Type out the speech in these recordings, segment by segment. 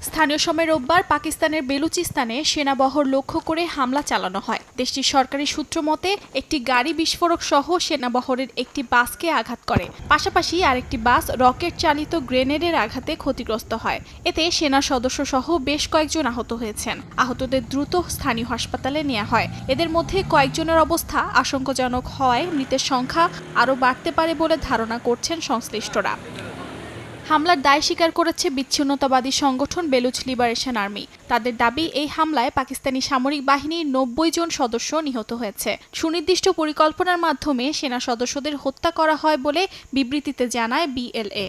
স্থানীয় সময় রোববার পাকিস্তানের বেলুচিস্তানে সেনাবহর লক্ষ্য করে হামলা চালানো হয়। দেশটির সরকারি সূত্র মতে একটি গাড়ি বিস্ফোরক সহ সেনাবহরের একটি বাসকে আঘাত করে। পাশাপাশি আরেকটি বাস রকেট চালিত গ্রেনেডের আঘাতে ক্ষতিগ্রস্ত হয়। এতে সেনা সদস্য সহ বেশ কয়েকজন আহত হয়েছেন। আহতদের দ্রুত স্থানীয় হাসপাতালে নেওয়া হয়। এদের মধ্যে কয়েকজনের অবস্থা আশঙ্কাজনক হওয়ায় মৃতের সংখ্যা আরও বাড়তে পারে বলে ধারণা করছেন সংশ্লিষ্টরা। হামলার দায় স্বীকার করেছে বিচ্ছিন্নতাবাদী সংগঠন বেলুচ লিবারেশন আর্মি। তাদের দাবি, এই হামলায় পাকিস্তানি সামরিক বাহিনীর ৯০ জন সদস্য নিহত হয়েছে। সুনির্দিষ্ট পরিকল্পনার মাধ্যমে সেনা সদস্যদের হত্যা করা হয় বলে বিবৃতিতে জানায় বিএলএ।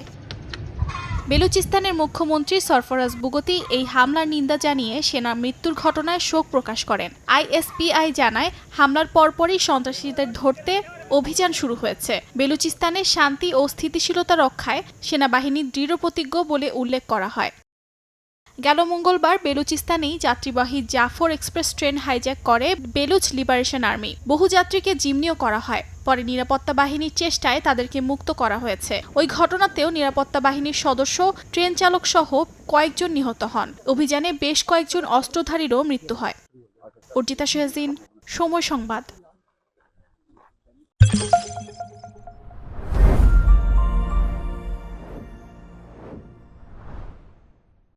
বেলুচিস্তানের মুখ্যমন্ত্রী সরফরাজ বুগতি এই হামলার নিন্দা জানিয়ে সেনা মৃত্যুর ঘটনায় শোক প্রকাশ করেন। আইএসপিআই জানায়, হামলার পরপরই সন্ত্রাসীদের ধরতে অভিযান শুরু হয়েছে। বেলুচিস্তানের শান্তি ও স্থিতিশীলতা রক্ষায় সেনাবাহিনী দৃঢ়প্রতিজ্ঞ বলে উল্লেখ করা হয়। গেল মঙ্গলবার বেলুচিস্তানেই যাত্রীবাহী জাফর এক্সপ্রেস ট্রেন হাইজ্যাক করে বেলুচ লিবারেশন আর্মি। বহু যাত্রীকে জিম্মিও করা হয়। পরে নিরাপত্তা বাহিনীর চেষ্টায় তাদেরকে মুক্ত করা হয়েছে। ওই ঘটনাতেও নিরাপত্তা বাহিনীর সদস্য, ট্রেন চালক সহ কয়েকজন নিহত হন। অভিযানে বেশ কয়েকজন অস্ত্রধারীরও মৃত্যু হয়। অর্জিতা শাহজিন, সময় সংবাদ।